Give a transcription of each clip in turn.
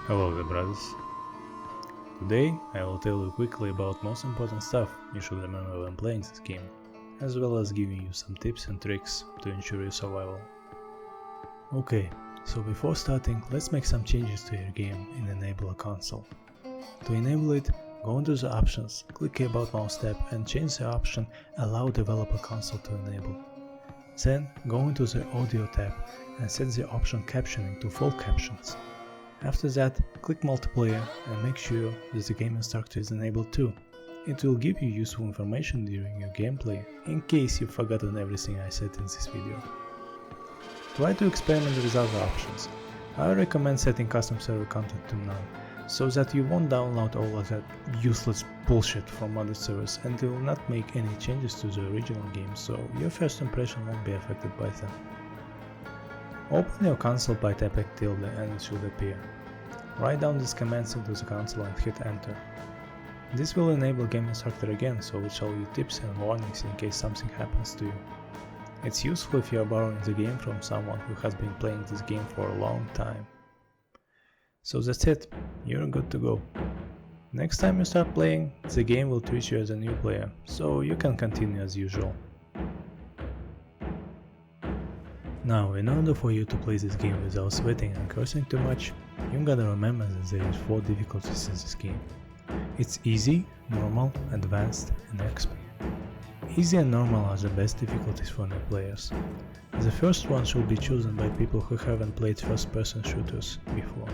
Hello there, brothers. Today I will tell you quickly about most important stuff you should remember when playing this game, as well as giving you some tips and tricks to ensure your survival. Okay, so before starting, let's make some changes to your game in Enable a Console. To enable it, go into the options, click About Mouse tab and change the option Allow Developer Console to enable. Then go into the Audio tab and set the option Captioning to Full Captions. After that, click Multiplayer and make sure that the game instructor is enabled too. It will give you useful information during your gameplay, in case you've forgotten everything I said in this video. Try to experiment with other options. I recommend setting custom server content to none, so that you won't download all of that useless bullshit from other servers and will not make any changes to the original game, so your first impression won't be affected by them. Open your console by tapping tilde and it should appear. Write down these commands into the console and hit enter. This will enable Game Instructor again, so it will show you tips and warnings in case something happens to you. It's useful if you are borrowing the game from someone who has been playing this game for a long time. So that's it, you're good to go. Next time you start playing, the game will treat you as a new player, so you can continue as usual. Now, in order for you to play this game without sweating and cursing too much, you gotta remember that there is 4 difficulties in this game. It's easy, normal, advanced and expert. Easy and normal are the best difficulties for new players. The first one should be chosen by people who haven't played first-person shooters before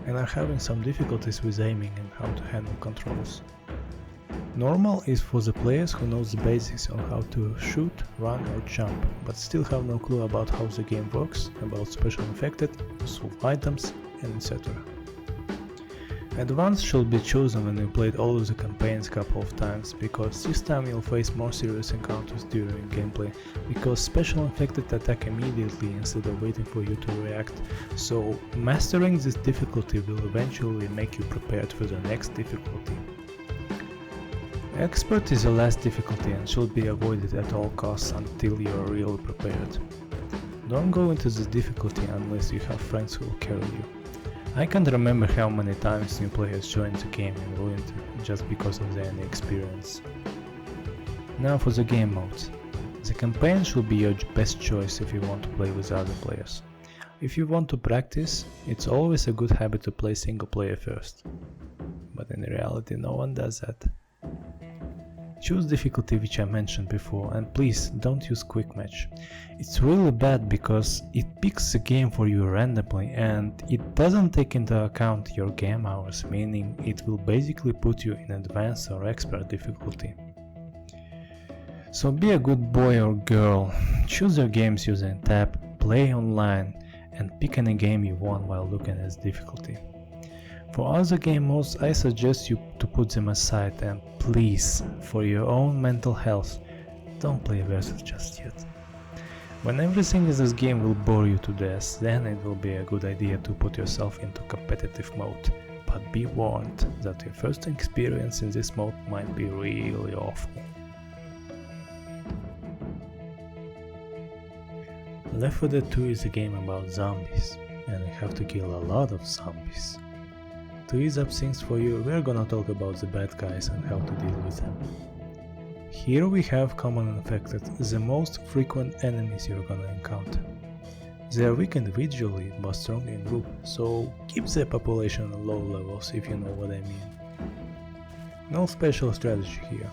and are having some difficulties with aiming and how to handle controls. Normal is for the players who know the basics on how to shoot, run or jump, but still have no clue about how the game works, about special infected, useful items, and etc. Advanced should be chosen when you played all of the campaigns a couple of times, because this time you'll face more serious encounters during gameplay, because special infected attack immediately instead of waiting for you to react, so mastering this difficulty will eventually make you prepared for the next difficulty. Expert is the last difficulty and should be avoided at all costs until you are really prepared. Don't go into this difficulty unless you have friends who will carry you. I can't remember how many times new players joined the game and ruined it just because of their inexperience. Now for the game modes. The campaign should be your best choice if you want to play with other players. If you want to practice, it's always a good habit to play single player first. But in reality no one does that. Choose difficulty which I mentioned before, and please don't use quick match. It's really bad because it picks the game for you randomly and it doesn't take into account your game hours, meaning it will basically put you in advanced or expert difficulty. So be a good boy or girl, choose your games using tab, play online and pick any game you want while looking at difficulty. For other game modes, I suggest you to put them aside and please, for your own mental health, don't play Versus just yet. When everything in this game will bore you to death, then it will be a good idea to put yourself into competitive mode, but be warned that your first experience in this mode might be really awful. Left 4 Dead 2 is a game about zombies, and you have to kill a lot of zombies. To ease up things for you, we're gonna talk about the bad guys and how to deal with them. Here we have common infected, the most frequent enemies you're gonna encounter. They are weak individually but strong in group, so keep their population at low levels if you know what I mean. No special strategy here,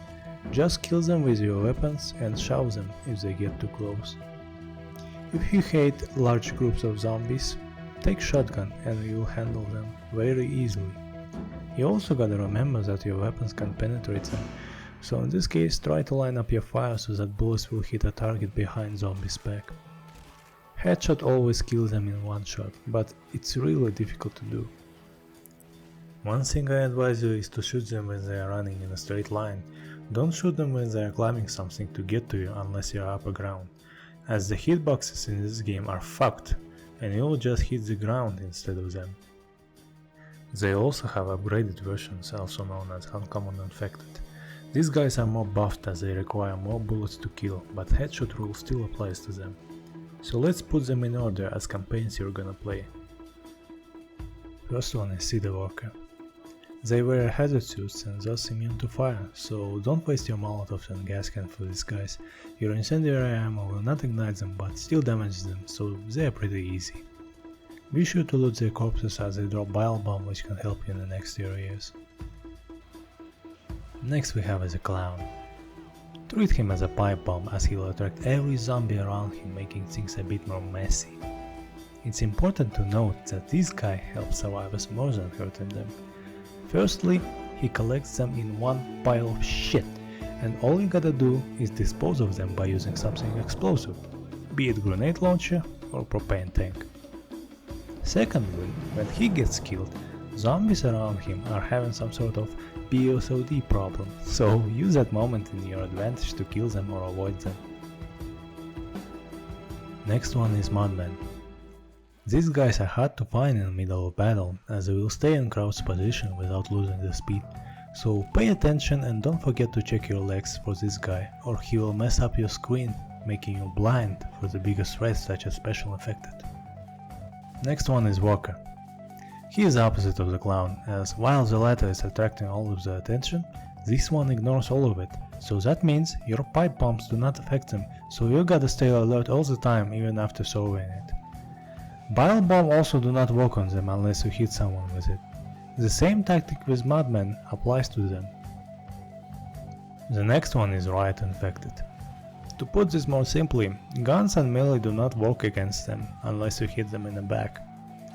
just kill them with your weapons and shove them if they get too close. If you hate large groups of zombies, take shotgun and you'll handle them very easily. You also gotta remember that your weapons can penetrate them, so in this case try to line up your fire so that bullets will hit a target behind zombies' back. Headshot always kills them in one shot, but it's really difficult to do. One thing I advise you is to shoot them when they are running in a straight line. Don't shoot them when they are climbing something to get to you unless you are upper ground, as the hitboxes in this game are fucked and you'll just hit the ground instead of them. They also have upgraded versions, also known as Uncommon Infected. These guys are more buffed as they require more bullets to kill, but headshot rule still applies to them. So let's put them in order as campaigns you're gonna play. First one is City Walker. They wear hazard suits and thus immune to fire, so don't waste your Molotovs and gas can for these guys. Your incendiary ammo will not ignite them but still damage them, so they are pretty easy. Be sure to loot their corpses as they drop Bile Bomb, which can help you in the next areas. Next we have is a Clown. Treat him as a pipe bomb as he will attract every zombie around him, making things a bit more messy. It's important to note that this guy helps survivors more than hurting them. Firstly, he collects them in one pile of shit, and all you gotta do is dispose of them by using something explosive, be it grenade launcher or propane tank. Secondly, when he gets killed, zombies around him are having some sort of PSOD problem, so use that moment in your advantage to kill them or avoid them. Next one is Mudmen. These guys are hard to find in the middle of battle, as they will stay in crouched position without losing their speed, so pay attention and don't forget to check your legs for this guy, or he will mess up your screen, making you blind for the biggest threats such as special infected. Next one is Walker. He is the opposite of the Clown, as while the latter is attracting all of the attention, this one ignores all of it, so that means your pipe bombs do not affect him, so you gotta stay alert all the time even after solving it. Bile Bomb also do not work on them unless you hit someone with it. The same tactic with Mudmen applies to them. The next one is Riot Infected. To put this more simply, guns and melee do not work against them unless you hit them in the back.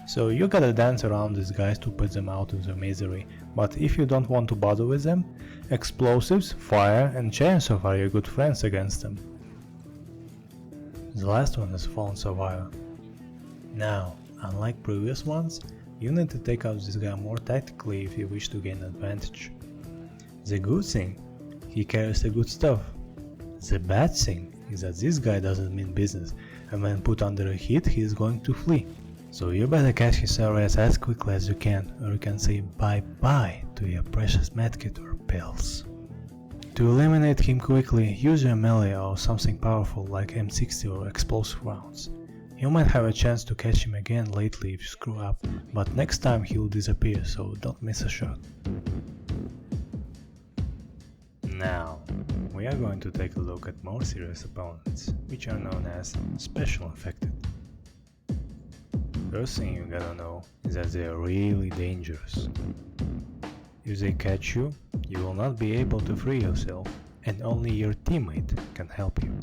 So you gotta dance around these guys to put them out of their misery, but if you don't want to bother with them, explosives, fire and chainsaw are your good friends against them. The last one is Fallen Survivor. Now, unlike previous ones, you need to take out this guy more tactically if you wish to gain advantage. The good thing, he carries the good stuff. The bad thing is that this guy doesn't mean business, and when put under a hit he is going to flee. So you better catch his areas as quickly as you can, or you can say bye bye to your precious medkit or pills. To eliminate him quickly, use your melee or something powerful like M60 or explosive rounds. You might have a chance to catch him again lately if you screw up, but next time he'll disappear, so don't miss a shot. Now, we are going to take a look at more serious opponents, which are known as Special Infected. First thing you gotta know is that they are really dangerous. If they catch you, you will not be able to free yourself, and only your teammate can help you.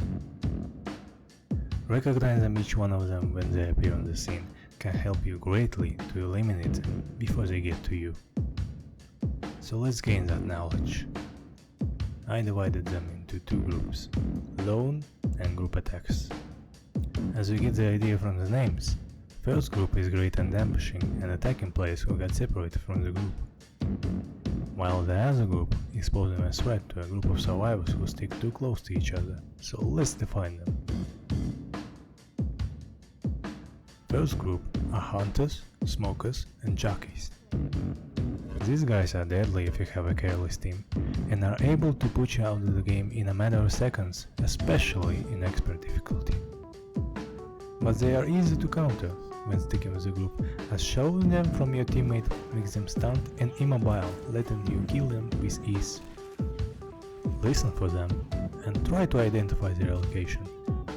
Recognizing each one of them when they appear on the scene can help you greatly to eliminate them before they get to you. So let's gain that knowledge. I divided them into two groups, lone and group attacks. As you get the idea from the names, first group is great at ambushing and attacking players who got separated from the group, while the other group is posing a threat to a group of survivors who stick too close to each other, so let's define them. First group are hunters, smokers and jockeys. These guys are deadly if you have a careless team, and are able to put you out of the game in a matter of seconds, especially in expert difficulty. But they are easy to counter when sticking with the group, as showing them from your teammate makes them stunned and immobile, letting you kill them with ease. Listen for them and try to identify their location.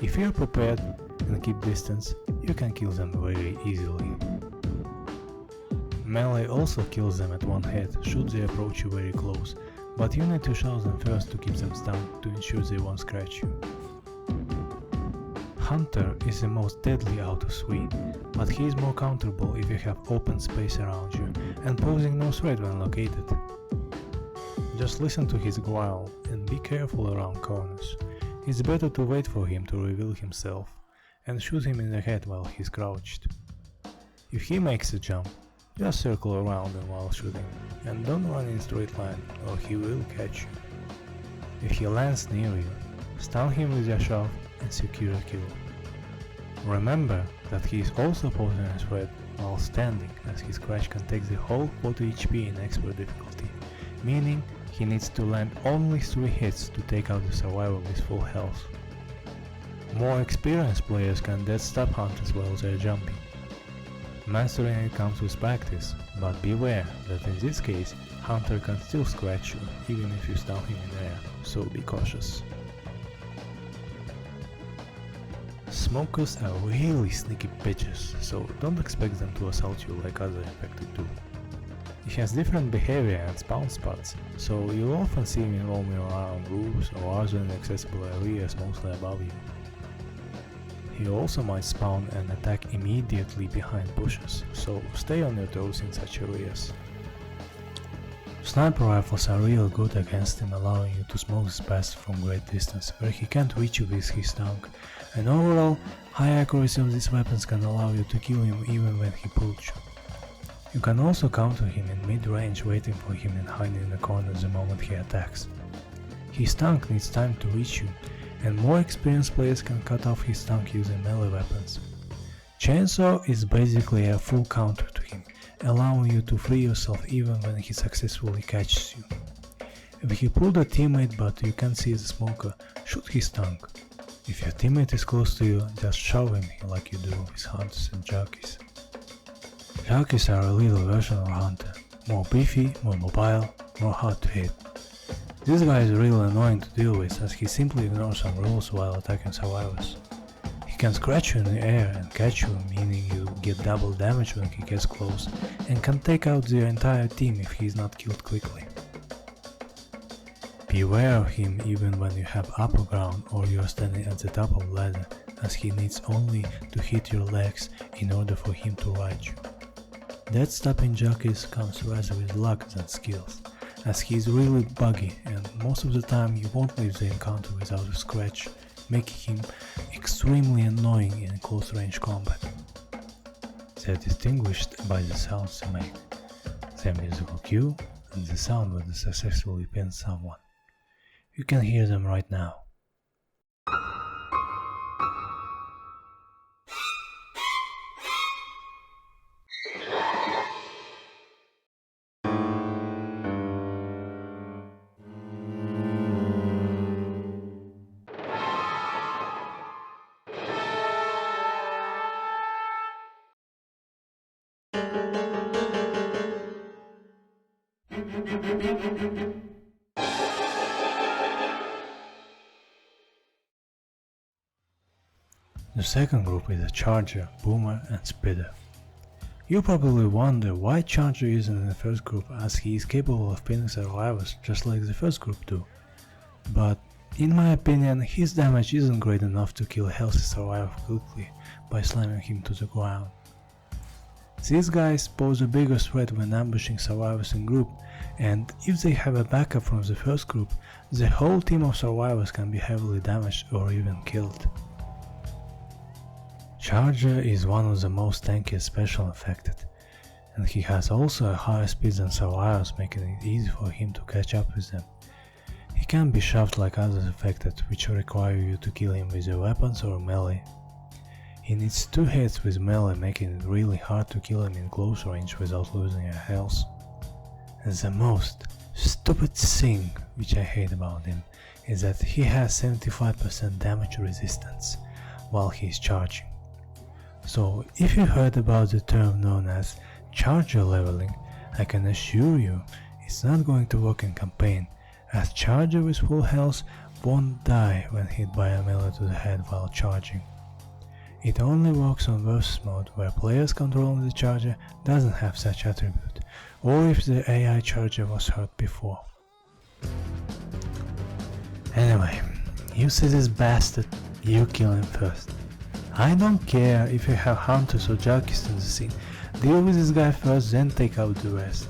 If you are prepared and keep distance, you can kill them very easily. Melee also kills them at one hit should they approach you very close, but you need to shout them first to keep them stunned to ensure they won't scratch you. Hunter is the most deadly out of three, but he is more counterable if you have open space around you and posing no threat when located. Just listen to his growl and be careful around corners. It's better to wait for him to reveal himself and shoot him in the head while he's crouched. If he makes a jump, just circle around him while shooting, and don't run in a straight line or he will catch you. If he lands near you, stun him with your shot and secure a kill. Remember that he is also posing a threat while standing, as his crash can take the whole 40 HP in expert difficulty, meaning he needs to land only 3 hits to take out the survivor with full health. More experienced players can dead stab hunters while they're jumping. Mastering it comes with practice, but beware that in this case, Hunter can still scratch you, even if you stun him in air, so be cautious. Smokers are really sneaky bitches, so don't expect them to assault you like other infected do. He has different behavior and spawn spots, so you'll often see him roaming around roofs or other inaccessible areas mostly above you. He also might spawn and attack immediately behind bushes, so stay on your toes in such areas. Sniper rifles are real good against him, allowing you to smoke his path from great distance, where he can't reach you with his tank, and overall, high accuracy of these weapons can allow you to kill him even when he pulls you. You can also counter him in mid-range, waiting for him and hiding in the corner the moment he attacks. His tank needs time to reach you, and more experienced players can cut off his tank using melee weapons. Chainsaw is basically a full counter to him, allowing you to free yourself even when he successfully catches you. If he pulled a teammate but you can't see the smoker, shoot his tank. If your teammate is close to you, just shove him like you do with hunters and jockeys. Jockeys are a little version of Hunter, more beefy, more mobile, more hard to hit. This guy is really annoying to deal with, as he simply ignores some rules while attacking survivors. He can scratch you in the air and catch you, meaning you get double damage when he gets close, and can take out the entire team if he is not killed quickly. Beware of him even when you have upper ground or you are standing at the top of the ladder, as he needs only to hit your legs in order for him to ride you. Death stopping jockeys comes rather with luck than skills, as he is really buggy and most of the time you won't leave the encounter without a scratch, making him extremely annoying in close range combat. They are distinguished by the sounds they make, their musical cue and the sound when they successfully pin someone. You can hear them right now. The second group is a Charger, Boomer and Spitter. You probably wonder why Charger isn't in the first group, as he is capable of pinning survivors just like the first group do. But in my opinion, his damage isn't great enough to kill a healthy survivor quickly by slamming him to the ground. These guys pose a bigger threat when ambushing survivors in group, and if they have a backup from the first group, the whole team of survivors can be heavily damaged or even killed. Charger is one of the most tanky special infected, and he has also a higher speed than survivors, making it easy for him to catch up with them. He can be shoved like others infected, which require you to kill him with your weapons or melee. He needs 2 hits with melee, making it really hard to kill him in close range without losing your health. And the most stupid thing which I hate about him is that he has 75% damage resistance while he is charging. So if you heard about the term known as Charger leveling, I can assure you it's not going to work in campaign, as Charger with full health won't die when hit by a melee to the head while charging. It only works on versus mode, where players controlling the Charger doesn't have such attribute, or if the AI Charger was hurt before. Anyway, you see this bastard, you kill him first. I don't care if you have hunters or jockeys in the scene, deal with this guy first, then take out the rest.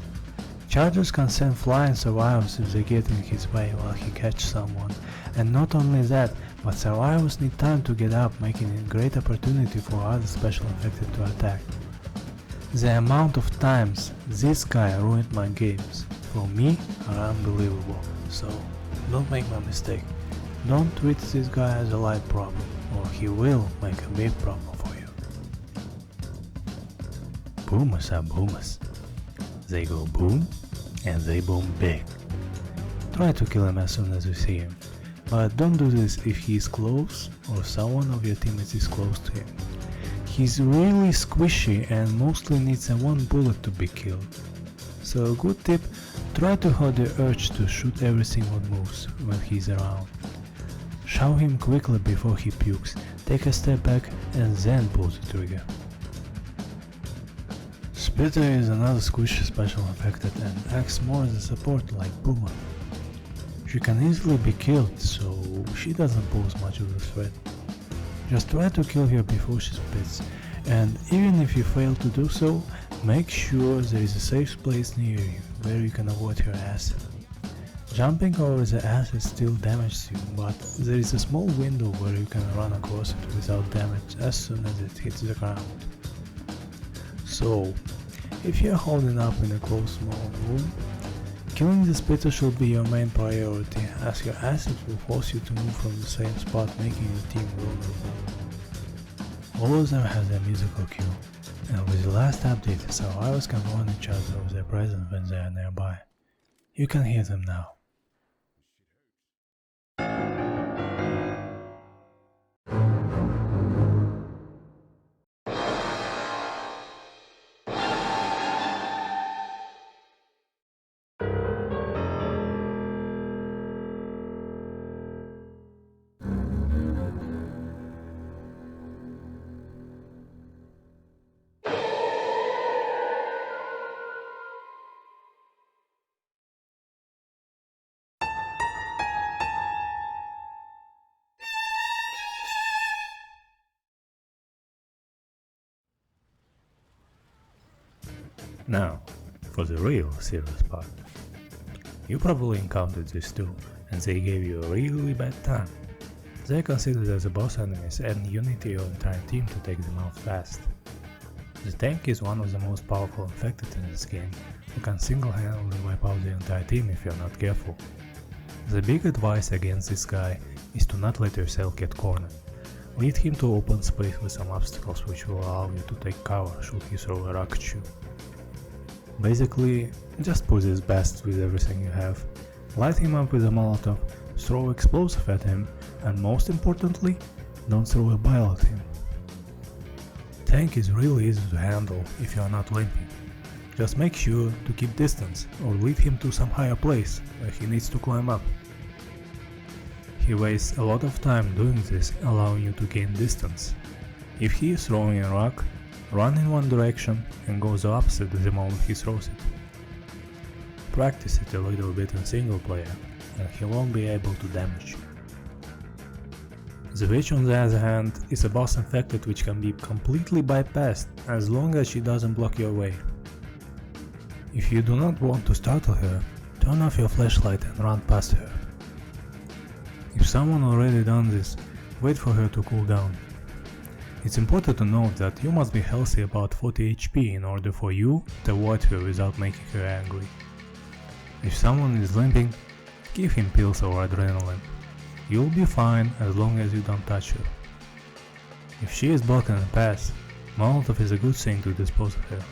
Chargers can send flying survivors if they get in his way while he catches someone, and not only that, but survivors need time to get up, making it a great opportunity for other special infected to attack. The amount of times this guy ruined my games, for me, are unbelievable, so don't make my mistake. Don't treat this guy as a light problem, or he will make a big problem for you. Boomers are boomers. They go boom, and they boom big. Try to kill him as soon as you see him, but don't do this if he is close or someone of your teammates is close to him. He's really squishy and mostly needs a one bullet to be killed. So a good tip, try to hold the urge to shoot everything what moves when he's around. Shove him quickly before he pukes, take a step back and then pull the trigger. Spitter is another squishy special affected and acts more as a support like Puma. She can easily be killed, so she doesn't pose much of a threat. Just try to kill her before she spits, and even if you fail to do so, make sure there is a safe place near you where you can avoid her acid. Jumping over the acid still damages you, but there is a small window where you can run across it without damage as soon as it hits the ground. So, if you are holding up in a close small room, killing the spitter should be your main priority, as your acid will force you to move from the same spot, making your team vulnerable. All of them have their musical cue, and with the last update, survivors can warn each other of their presence when they are nearby. You can hear them now. Now, for the real serious part. You probably encountered this too, and they gave you a really bad time. They are considered as the boss enemies and you need your entire team to take them out fast. The tank is one of the most powerful infected in this game, who can single-handedly wipe out the entire team if you're not careful. The big advice against this guy is to not let yourself get cornered. Lead him to open space with some obstacles which will allow you to take cover should he throw a rock at you. Basically, just push his best with everything you have, light him up with a Molotov, throw explosive at him, and most importantly, don't throw a bile at him. Tank is really easy to handle if you are not limping. Just make sure to keep distance or lead him to some higher place where he needs to climb up. He wastes a lot of time doing this, allowing you to gain distance. If he is throwing a rock, run in one direction and go the opposite the moment he throws it. Practice it a little bit in single player and he won't be able to damage you. The witch on the other hand is a boss infected which can be completely bypassed as long as she doesn't block your way. If you do not want to startle her, turn off your flashlight and run past her. If someone already done this, wait for her to cool down. It's important to note that you must be healthy about 40 HP in order for you to avoid her without making her angry. If someone is limping, give him pills or adrenaline. You'll be fine as long as you don't touch her. If she is blocking the path, Molotov is a good thing to dispose of her.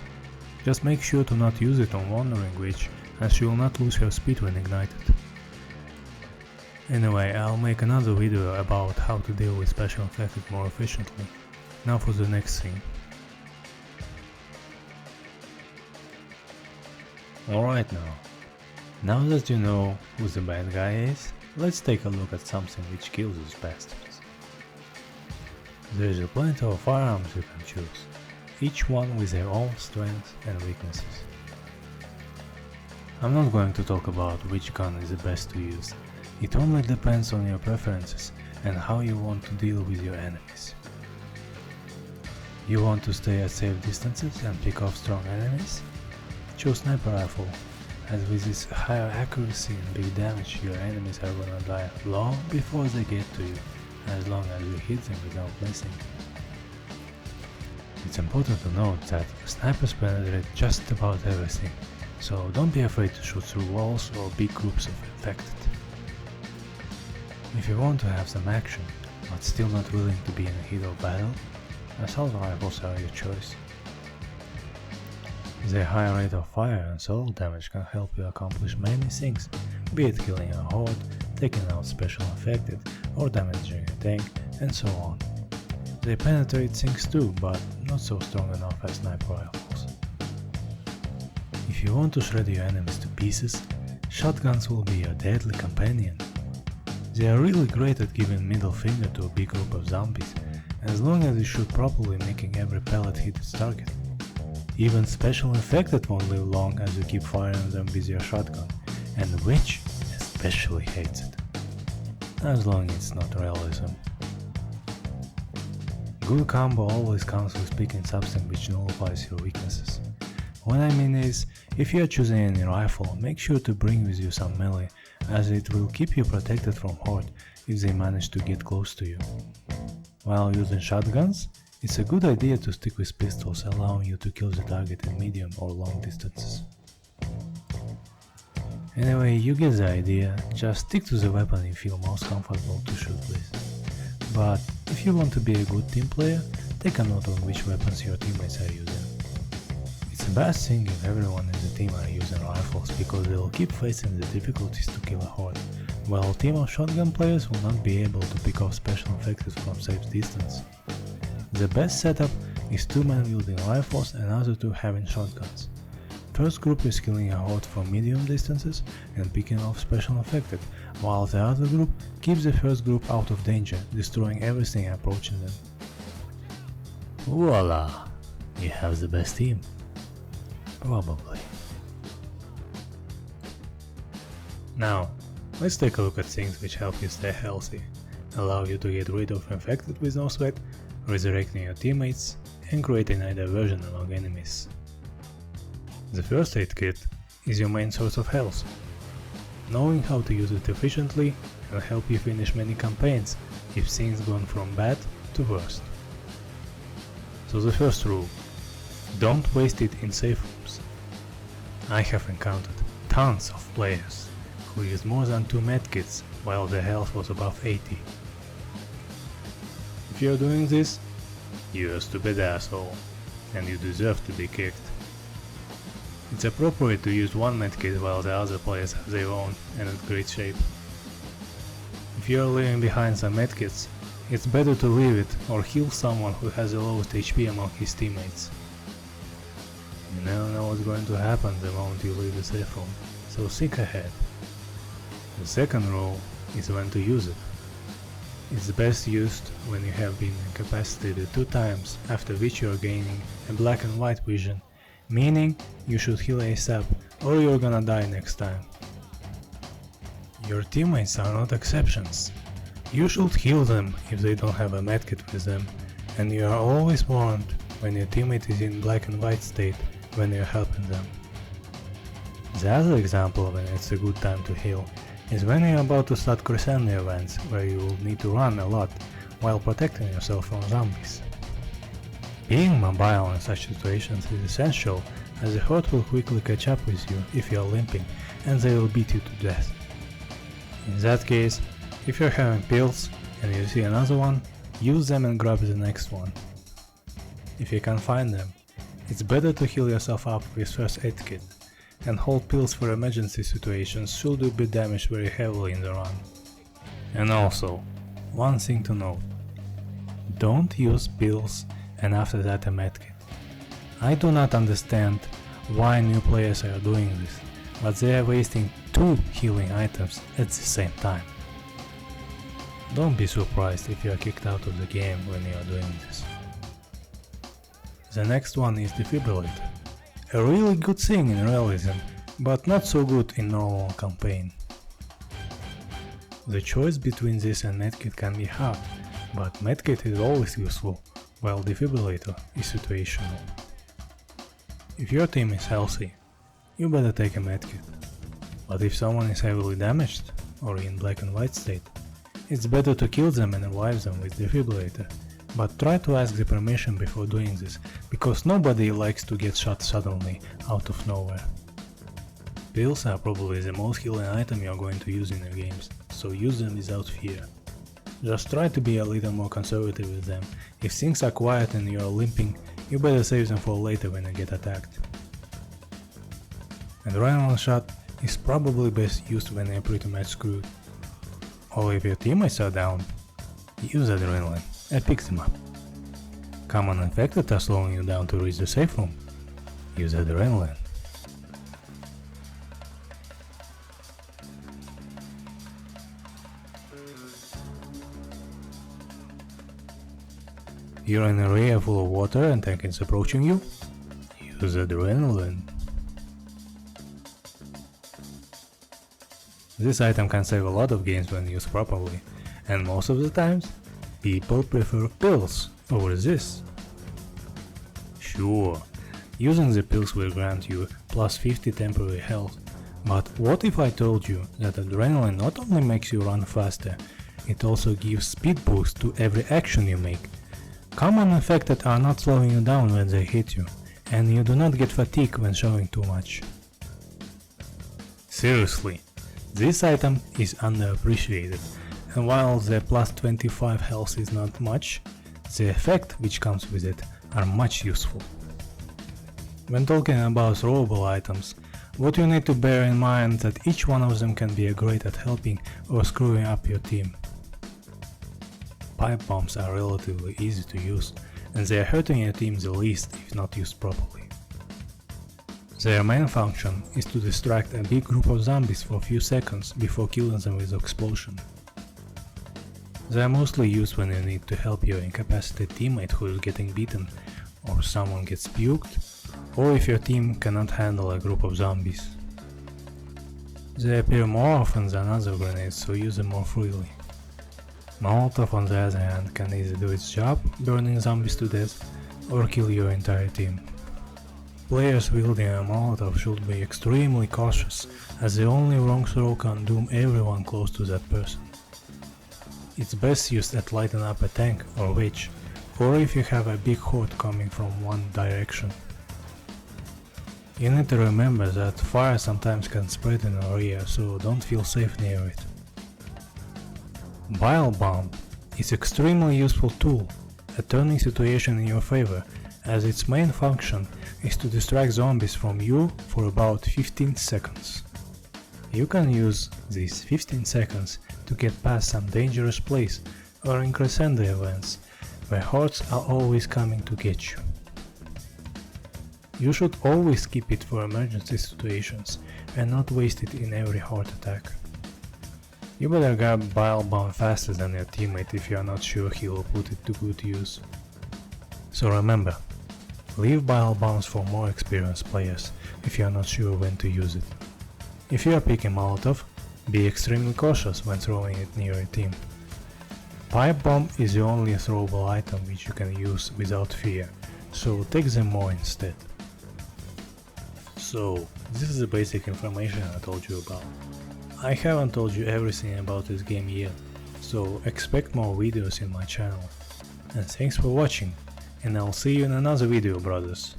Just make sure to not use it on Wandering Witch, as she will not lose her speed when ignited. Anyway, I'll make another video about how to deal with special infected more efficiently. Now for the next scene. Alright now that you know who the bad guy is, let's take a look at something which kills these bastards. There is plenty of firearms you can choose, each one with their own strengths and weaknesses. I'm not going to talk about which gun is the best to use, it only depends on your preferences and how you want to deal with your enemies. You want to stay at safe distances and pick off strong enemies? Choose sniper rifle, as with its higher accuracy and big damage your enemies are gonna die long before they get to you, as long as you hit them without missing. It's important to note that snipers penetrate just about everything, so don't be afraid to shoot through walls or big groups of infected. If you want to have some action, but still not willing to be in the heat of battle, assault rifles are your choice. Their high rate of fire and solo damage can help you accomplish many things, be it killing a horde, taking out special infected, or damaging a tank, and so on. They penetrate things too, but not so strong enough as sniper rifles. If you want to shred your enemies to pieces, shotguns will be your deadly companion. They are really great at giving middle finger to a big group of zombies, as long as you shoot properly, making every pellet hit its target. Even special infected won't live long as you keep firing them with your shotgun, and Witch especially hates it. As long as it's not realism. Good combo always comes with picking something which nullifies your weaknesses. What I mean is, if you are choosing any rifle, make sure to bring with you some melee, as it will keep you protected from horde if they manage to get close to you. While using shotguns, it's a good idea to stick with pistols, allowing you to kill the target in medium or long distances. Anyway, you get the idea, just stick to the weapon you feel most comfortable to shoot with. But if you want to be a good team player, take a note on which weapons your teammates are using. It's the best thing if everyone in the team are using rifles, because they will keep facing the difficulties to kill a horde, while a team of shotgun players will not be able to pick off special infected from safe distance. The best setup is 2 men wielding rifles and other 2 having shotguns. First group is killing a horde from medium distances and picking off special infected, while the other group keeps the first group out of danger, destroying everything approaching them. Voila! You have the best team. Probably. Now, let's take a look at things which help you stay healthy, allow you to get rid of infected with no sweat, resurrecting your teammates, and creating a diversion among enemies. The first aid kit is your main source of health. Knowing how to use it efficiently will help you finish many campaigns if things gone from bad to worst. So the first rule: don't waste it in safe rooms. I have encountered tons of players who used more than 2 medkits while their health was above 80. If you're doing this, you're a stupid asshole, and you deserve to be kicked. It's appropriate to use 1 medkit while the other players have their own and in great shape. If you're leaving behind some medkits, it's better to leave it or heal someone who has the lowest HP among his teammates. You never know what's going to happen the moment you leave the safe room, so think ahead. The second rule is when to use it. It's best used when you have been incapacitated 2 times, after which you are gaining a black and white vision, meaning you should heal ASAP or you're gonna die next time. Your teammates are not exceptions. You should heal them if they don't have a medkit with them, and you are always warned when your teammate is in black and white state when you're helping them. The other example when it's a good time to heal is when you're about to start crescendo events where you will need to run a lot while protecting yourself from zombies. Being mobile in such situations is essential, as the horde will quickly catch up with you if you are limping and they will beat you to death. In that case, if you're having pills and you see another one, use them and grab the next one. If you can find them, it's better to heal yourself up with first aid kit, and hold pills for emergency situations should you be damaged very heavily in the run. And also, one thing to note: don't use pills and after that a medkit. I do not understand why new players are doing this, but they are wasting 2 healing items at the same time. Don't be surprised if you are kicked out of the game when you are doing this. The next one is defibrillator. A really good thing in realism, but not so good in normal campaign. The choice between this and medkit can be hard, but medkit is always useful, while defibrillator is situational. If your team is healthy, you better take a medkit. But if someone is heavily damaged or in black and white state, it's better to kill them and revive them with defibrillator, but try to ask the permission before doing this, because nobody likes to get shot suddenly out of nowhere. Pills are probably the most healing item you are going to use in your games, so use them without fear. Just try to be a little more conservative with them. If things are quiet and you are limping, you better save them for later when you get attacked. Adrenaline shot is probably best used when you're pretty much screwed. Or if your teammates are down, use adrenaline and pick them up. Common infected are slowing you down to reach the safe room. Use adrenaline. You're in an area full of water and tank is approaching you. Use adrenaline. This item can save a lot of games when used properly, and most of the times, people prefer pills over this. Sure, using the pills will grant you plus 50 temporary health, but what if I told you that adrenaline not only makes you run faster, it also gives speed boost to every action you make. Common infected are not slowing you down when they hit you, and you do not get fatigue when showing too much. Seriously, this item is underappreciated, and while the plus 25 health is not much, the effect which comes with it are much useful. When talking about throwable items, what you need to bear in mind that each one of them can be great at helping or screwing up your team. Pipe bombs are relatively easy to use, and they are hurting your team the least if not used properly. Their main function is to distract a big group of zombies for a few seconds before killing them with explosion. They are mostly used when you need to help your incapacitated teammate who is getting beaten, or someone gets puked, or if your team cannot handle a group of zombies. They appear more often than other grenades, so use them more freely. Molotov on the other hand can either do its job, burning zombies to death, or kill your entire team. Players wielding a Molotov should be extremely cautious, as the only wrong throw can doom everyone close to that person. It's best used at lighting up a tank or witch, or if you have a big horde coming from one direction. You need to remember that fire sometimes can spread in an area, so don't feel safe near it. Bile Bomb is an extremely useful tool at turning situation in your favor, as its main function is to distract zombies from you for about 15 seconds. You can use these 15 seconds to get past some dangerous place or in crescendo events where hordes are always coming to get you. You should always keep it for emergency situations and not waste it in every horde attack. You better grab Bile Bomb faster than your teammate if you are not sure he will put it to good use. So remember, leave Bile Bombs for more experienced players if you are not sure when to use it. If you are picking Molotov, be extremely cautious when throwing it near your team. Pipe Bomb is the only throwable item which you can use without fear, so take them more instead. So, this is the basic information I told you about. I haven't told you everything about this game yet, so expect more videos in my channel. And thanks for watching, and I'll see you in another video, brothers.